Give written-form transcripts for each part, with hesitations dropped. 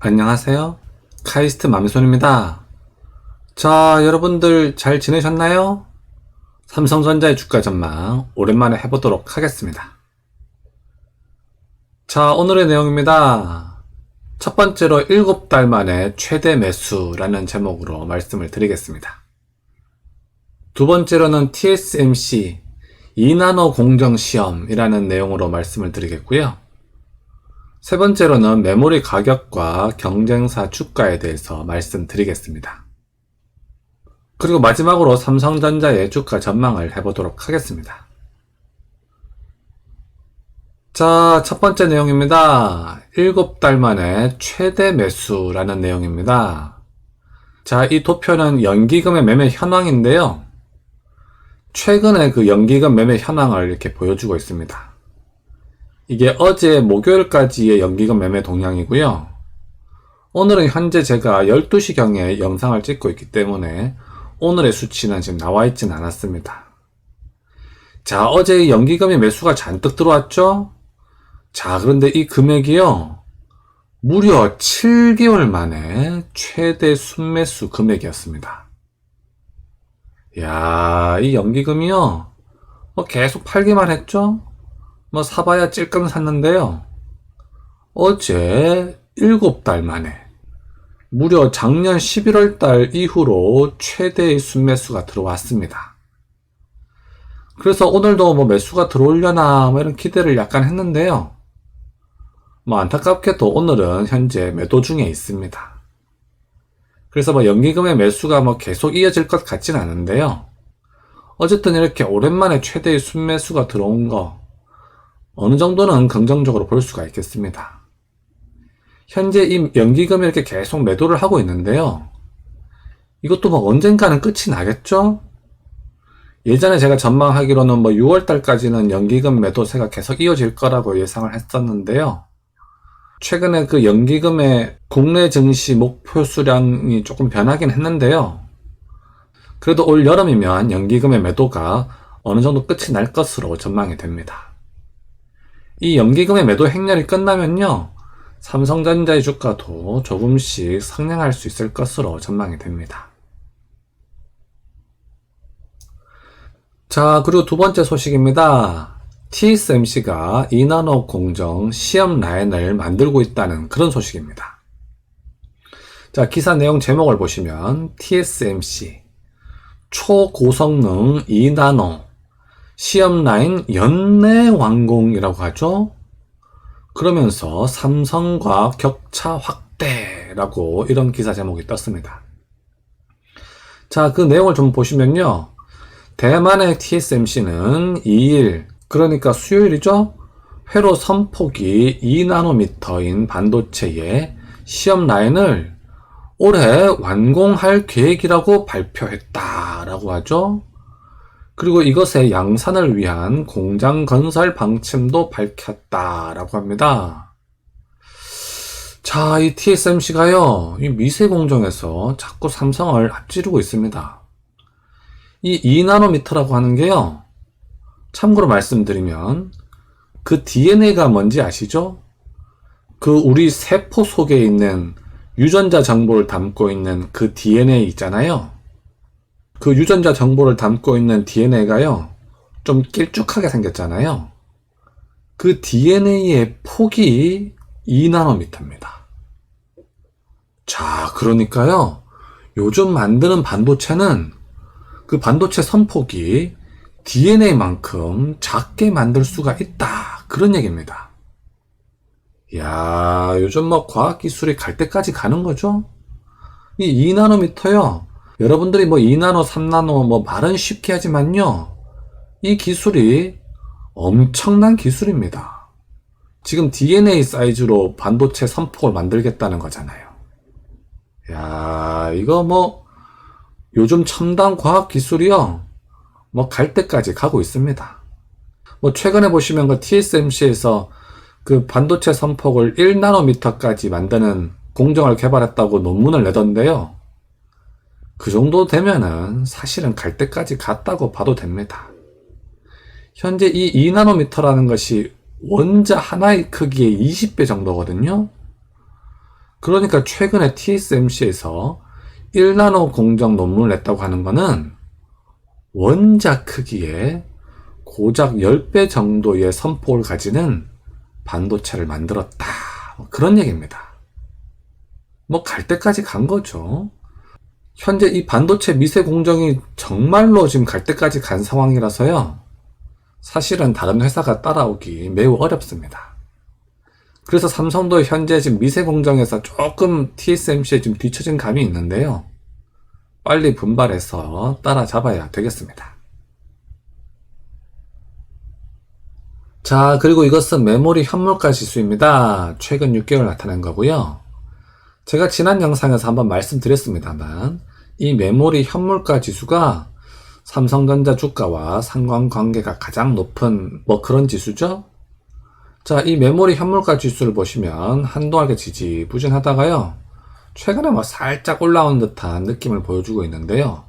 안녕하세요. 카이스트 맘손입니다. 자, 여러분들 잘 지내셨나요? 삼성전자의 주가 전망 오랜만에 해보도록 하겠습니다. 자, 오늘의 내용입니다. 첫 번째로 7달 만에 최대 매수라는 제목으로 말씀을 드리겠습니다. 두 번째로는 TSMC 2나노 공정시험이라는 내용으로 말씀을 드리겠고요. 세 번째로는 메모리 가격과 경쟁사 주가에 대해서 말씀드리겠습니다. 그리고 마지막으로 삼성전자의 주가 전망을 해보도록 하겠습니다. 자, 첫 번째 내용입니다. 7달 만에 최대 매수라는 내용입니다. 자, 이 도표는 연기금의 매매 현황인데요. 최근에 그 연기금 매매 현황을 이렇게 보여주고 있습니다. 이게 어제 목요일까지의 연기금 매매 동향이고요. 오늘은 현재 제가 12시경에 영상을 찍고 있기 때문에 오늘의 수치는 지금 나와 있진 않았습니다. 자, 어제 연기금이 매수가 잔뜩 들어왔죠? 자, 그런데 이 금액이요, 무려 7개월 만에 최대 순매수 금액이었습니다. 야, 이 연기금이요, 계속 팔기만 했죠? 사봐야 찔끔 샀는데요. 어제 7달 만에 무려 작년 11월 달 이후로 최대의 순매수가 들어왔습니다. 그래서 오늘도 매수가 들어오려나 이런 기대를 약간 했는데요. 안타깝게도 오늘은 현재 매도 중에 있습니다. 그래서 연기금의 매수가 계속 이어질 것 같진 않은데요. 어쨌든 이렇게 오랜만에 최대의 순매수가 들어온 거 어느 정도는 긍정적으로 볼 수가 있겠습니다. 현재 이 연기금이 이렇게 계속 매도를 하고 있는데요. 이것도 언젠가는 끝이 나겠죠? 예전에 제가 전망하기로는 6월달까지는 연기금 매도세가 계속 이어질 거라고 예상을 했었는데요. 최근에 그 연기금의 국내 증시 목표 수량이 조금 변하긴 했는데요. 그래도 올 여름이면 연기금의 매도가 어느 정도 끝이 날 것으로 전망이 됩니다. 이 연기금의 매도 행렬이 끝나면요, 삼성전자의 주가도 조금씩 상향할 수 있을 것으로 전망이 됩니다. 자, 그리고 두 번째 소식입니다. TSMC가 2나노 공정 시험 라인을 만들고 있다는 그런 소식입니다. 자, 기사 내용 제목을 보시면 TSMC 초고성능 2나노 시험 라인 연내 완공이라고 하죠. 그러면서 삼성과 격차 확대라고 이런 기사 제목이 떴습니다. 자, 그 내용을 좀 보시면요, 대만의 TSMC는 2일, 그러니까 수요일이죠, 회로 선폭이 2나노미터인 반도체의 시험 라인을 올해 완공할 계획이라고 발표했다라고 하죠. 그리고 이것의 양산을 위한 공장 건설 방침도 밝혔다라고 합니다. 자, 이 TSMC가요, 이 미세 공정에서 자꾸 삼성을 앞지르고 있습니다. 이 2나노미터라고 하는 게요, 참고로 말씀드리면 그 DNA가 뭔지 아시죠? 그 우리 세포 속에 있는 유전자 정보를 담고 있는 그 DNA 있잖아요. 그 유전자 정보를 담고 있는 DNA가요, 좀 길쭉하게 생겼잖아요. 그 DNA의 폭이 2나노미터입니다. 자, 그러니까요, 요즘 만드는 반도체는 그 반도체 선폭이 DNA만큼 작게 만들 수가 있다, 그런 얘기입니다. 이야, 요즘 과학기술이 갈 때까지 가는 거죠? 이 2나노미터요, 여러분들이 2나노, 3나노 말은 쉽게 하지만요, 이 기술이 엄청난 기술입니다. 지금 DNA 사이즈로 반도체 선폭을 만들겠다는 거잖아요. 야, 이거 요즘 첨단 과학 기술이요, 갈 때까지 가고 있습니다. 최근에 보시면 그 TSMC에서 그 반도체 선폭을 1나노미터까지 만드는 공정을 개발했다고 논문을 내던데요. 그 정도 되면은 사실은 갈 때까지 갔다고 봐도 됩니다. 현재 이 2나노미터라는 것이 원자 하나의 크기의 20배 정도거든요. 그러니까 최근에 TSMC에서 1나노 공정 논문을 냈다고 하는 거는 원자 크기의 고작 10배 정도의 선폭을 가지는 반도체를 만들었다. 그런 얘기입니다. 갈 때까지 간 거죠. 현재 이 반도체 미세 공정이 정말로 지금 갈 때까지 간 상황이라서요. 사실은 다른 회사가 따라오기 매우 어렵습니다. 그래서 삼성도 현재 지금 미세 공정에서 조금 TSMC에 좀 뒤처진 감이 있는데요. 빨리 분발해서 따라잡아야 되겠습니다. 자, 그리고 이것은 메모리 현물가 지수입니다. 최근 6개월 나타난 거고요. 제가 지난 영상에서 한번 말씀드렸습니다만 이 메모리 현물가 지수가 삼성전자 주가와 상관관계가 가장 높은 그런 지수죠. 자, 이 메모리 현물가 지수를 보시면 한동안 지지부진하다가요. 최근에 살짝 올라온 듯한 느낌을 보여주고 있는데요.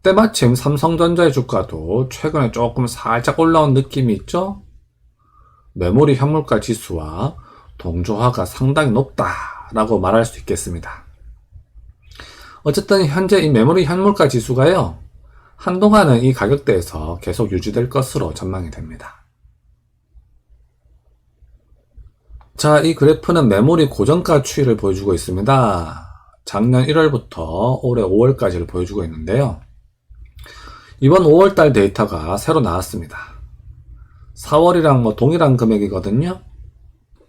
때마침 삼성전자의 주가도 최근에 조금 살짝 올라온 느낌이 있죠? 메모리 현물가 지수와 동조화가 상당히 높다라고 말할 수 있겠습니다. 어쨌든 현재 이 메모리 현물가 지수가요. 한동안은 이 가격대에서 계속 유지될 것으로 전망이 됩니다. 자, 이 그래프는 메모리 고정가 추이를 보여주고 있습니다. 작년 1월부터 올해 5월까지를 보여주고 있는데요. 이번 5월달 데이터가 새로 나왔습니다. 4월이랑 동일한 금액이거든요.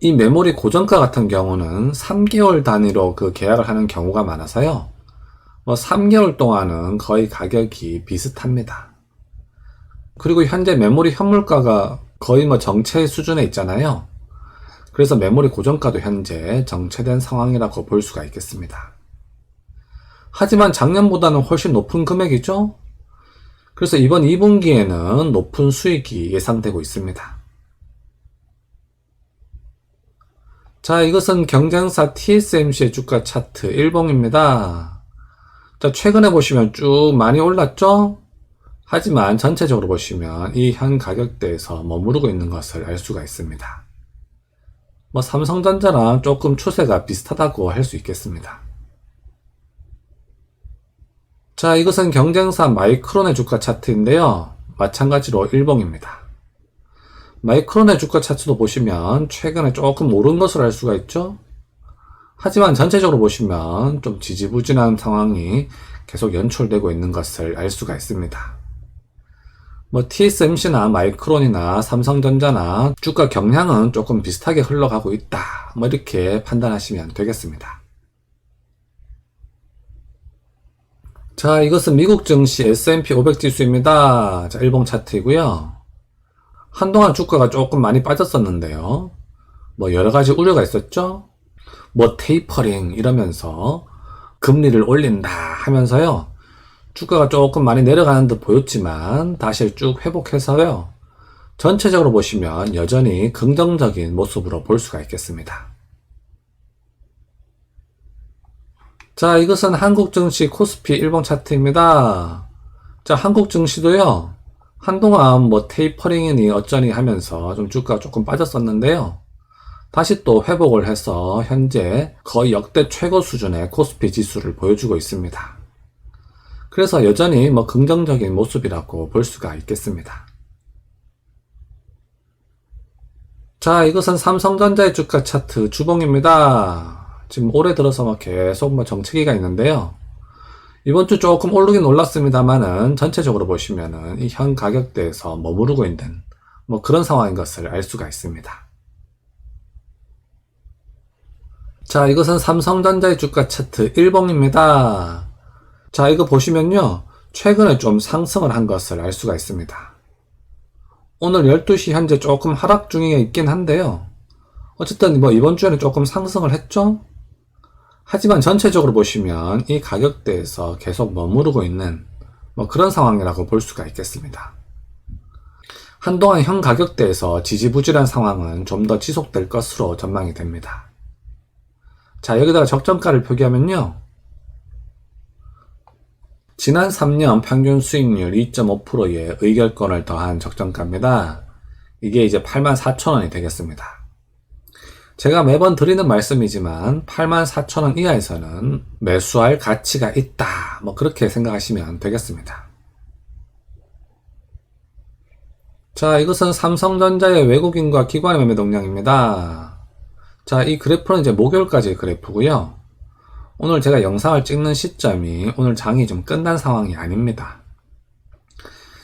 이 메모리 고정가 같은 경우는 3개월 단위로 그 계약을 하는 경우가 많아서요. 3개월 동안은 거의 가격이 비슷합니다. 그리고 현재 메모리 현물가가 거의 정체 수준에 있잖아요. 그래서 메모리 고정가도 현재 정체된 상황이라고 볼 수가 있겠습니다. 하지만 작년보다는 훨씬 높은 금액이죠? 그래서 이번 2분기에는 높은 수익이 예상되고 있습니다. 자, 이것은 경쟁사 TSMC의 주가 차트 일봉입니다. 자, 최근에 보시면 쭉 많이 올랐죠? 하지만 전체적으로 보시면 이 현 가격대에서 머무르고 있는 것을 알 수가 있습니다. 삼성전자랑 조금 추세가 비슷하다고 할 수 있겠습니다. 자, 이것은 경쟁사 마이크론의 주가 차트인데요. 마찬가지로 일봉입니다. 마이크론의 주가 차트도 보시면 최근에 조금 오른 것으로 알 수가 있죠. 하지만 전체적으로 보시면 좀 지지부진한 상황이 계속 연출되고 있는 것을 알 수가 있습니다. TSMC나 마이크론이나 삼성전자나 주가 경향은 조금 비슷하게 흘러가고 있다. 이렇게 판단하시면 되겠습니다. 자, 이것은 미국 증시 S&P 500 지수입니다. 자, 일봉 차트이고요. 한동안 주가가 조금 많이 빠졌었는데요. 여러 가지 우려가 있었죠. 테이퍼링 이러면서 금리를 올린다 하면서요. 주가가 조금 많이 내려가는 듯 보였지만 다시 쭉 회복해서요. 전체적으로 보시면 여전히 긍정적인 모습으로 볼 수가 있겠습니다. 자, 이것은 한국 증시 코스피 일봉 차트입니다. 자, 한국 증시도요. 한동안 테이퍼링이니 어쩌니 하면서 좀 주가가 조금 빠졌었는데요. 다시 또 회복을 해서 현재 거의 역대 최고 수준의 코스피 지수를 보여주고 있습니다. 그래서 여전히 긍정적인 모습이라고 볼 수가 있겠습니다. 자, 이것은 삼성전자의 주가 차트 주봉입니다. 지금 올해 들어서 계속 정체기가 있는데요. 이번 주 조금 오르긴 올랐습니다만은 전체적으로 보시면은 이 현 가격대에서 머무르고 있는 그런 상황인 것을 알 수가 있습니다. 자, 이것은 삼성전자의 주가 차트 일봉입니다. 자, 이거 보시면요. 최근에 좀 상승을 한 것을 알 수가 있습니다. 오늘 12시 현재 조금 하락 중에 있긴 한데요. 어쨌든 이번 주에는 조금 상승을 했죠? 하지만 전체적으로 보시면 이 가격대에서 계속 머무르고 있는 그런 상황이라고 볼 수가 있겠습니다. 한동안 현 가격대에서 지지부진한 상황은 좀 더 지속될 것으로 전망이 됩니다. 자, 여기다가 적정가를 표기하면요. 지난 3년 평균 수익률 2.5%의 의결권을 더한 적정가입니다. 이게 이제 84,000원이 되겠습니다. 제가 매번 드리는 말씀이지만 84,000원 이하에서는 매수할 가치가 있다. 뭐 그렇게 생각하시면 되겠습니다. 자, 이것은 삼성전자의 외국인과 기관의 매매 동향입니다. 자, 이 그래프는 이제 목요일까지의 그래프고요. 오늘 제가 영상을 찍는 시점이 오늘 장이 좀 끝난 상황이 아닙니다.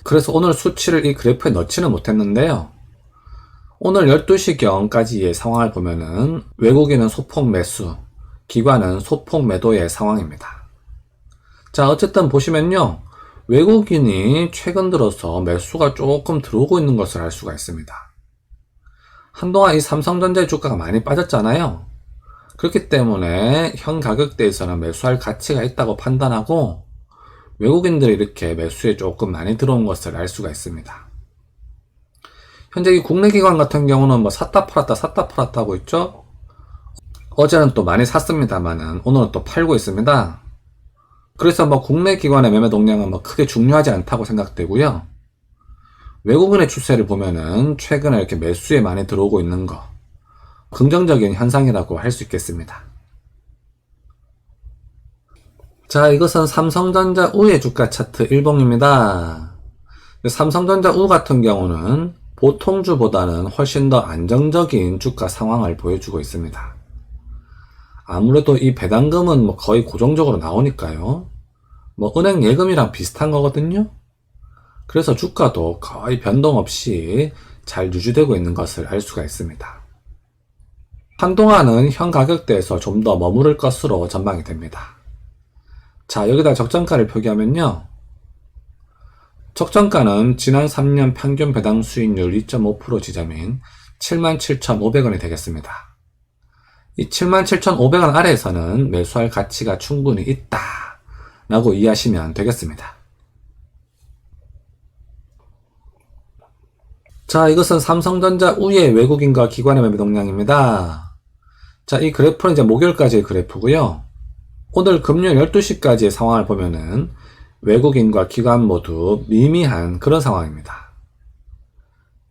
그래서 오늘 수치를 이 그래프에 넣지는 못했는데요. 오늘 12시경까지의 상황을 보면은 외국인은 소폭 매수, 기관은 소폭 매도의 상황입니다. 자, 어쨌든 보시면요. 외국인이 최근 들어서 매수가 조금 들어오고 있는 것을 알 수가 있습니다. 한동안 이 삼성전자의 주가가 많이 빠졌잖아요. 그렇기 때문에 현 가격대에서는 매수할 가치가 있다고 판단하고 외국인들이 이렇게 매수에 조금 많이 들어온 것을 알 수가 있습니다. 현재 이 국내 기관 같은 경우는 뭐 샀다 팔았다 하고 있죠. 어제는 또 많이 샀습니다만은 오늘은 또 팔고 있습니다. 그래서 뭐 국내 기관의 매매 동향은 뭐 크게 중요하지 않다고 생각되고요. 외국인의 추세를 보면은 최근에 이렇게 매수에 많이 들어오고 있는 거 긍정적인 현상이라고 할 수 있겠습니다. 자, 이것은 삼성전자 우의 주가 차트 일봉입니다. 삼성전자 우 같은 경우는 보통주보다는 훨씬 더 안정적인 주가 상황을 보여주고 있습니다. 아무래도 이 배당금은 뭐 거의 고정적으로 나오니까요. 뭐 은행 예금이랑 비슷한 거거든요. 그래서 주가도 거의 변동 없이 잘 유지되고 있는 것을 알 수가 있습니다. 한동안은 현 가격대에서 좀 더 머무를 것으로 전망이 됩니다. 자, 여기다 적정가를 표기하면요. 적정가는 지난 3년 평균 배당 수익률 2.5% 지점인 77,500원이 되겠습니다. 이 77,500원 아래에서는 매수할 가치가 충분히 있다 라고 이해하시면 되겠습니다. 자, 이것은 삼성전자 우의 외국인과 기관의 매매 동향입니다. 자, 이 그래프는 이제 목요일까지의 그래프고요. 오늘 금요일 12시까지의 상황을 보면은 외국인과 기관 모두 미미한 그런 상황입니다.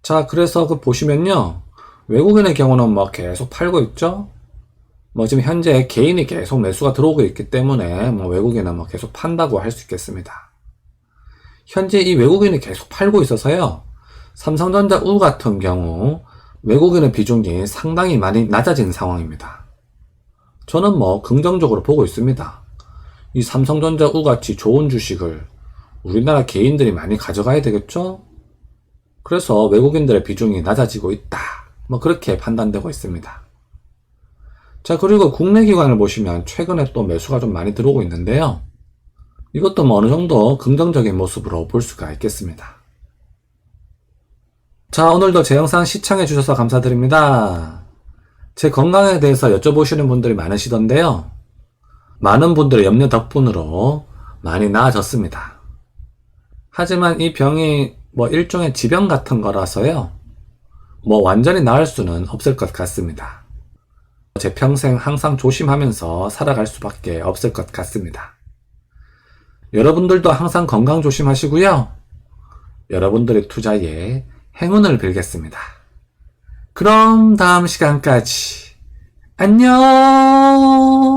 자, 그래서 보시면요. 외국인의 경우는 뭐 계속 팔고 있죠? 뭐 지금 현재 개인이 계속 매수가 들어오고 있기 때문에 뭐 외국인은 뭐 계속 판다고 할 수 있겠습니다. 현재 이 외국인이 계속 팔고 있어서요. 삼성전자 우 같은 경우 외국인의 비중이 상당히 많이 낮아진 상황입니다. 저는 뭐 긍정적으로 보고 있습니다. 이 삼성전자 우 같이 좋은 주식을 우리나라 개인들이 많이 가져가야 되겠죠? 그래서 외국인들의 비중이 낮아지고 있다. 뭐 그렇게 판단되고 있습니다. 자, 그리고 국내 기관을 보시면 최근에 또 매수가 좀 많이 들어오고 있는데요. 이것도 뭐 어느 정도 긍정적인 모습으로 볼 수가 있겠습니다. 자, 오늘도 제 영상 시청해 주셔서 감사드립니다. 제 건강에 대해서 여쭤보시는 분들이 많으시던데요. 많은 분들의 염려 덕분으로 많이 나아졌습니다. 하지만 이 병이 뭐 일종의 지병 같은 거라서요. 뭐 완전히 나을 수는 없을 것 같습니다. 제 평생 항상 조심하면서 살아갈 수밖에 없을 것 같습니다. 여러분들도 항상 건강 조심하시고요. 여러분들의 투자에 행운을 빌겠습니다. 그럼 다음 시간까지 안녕!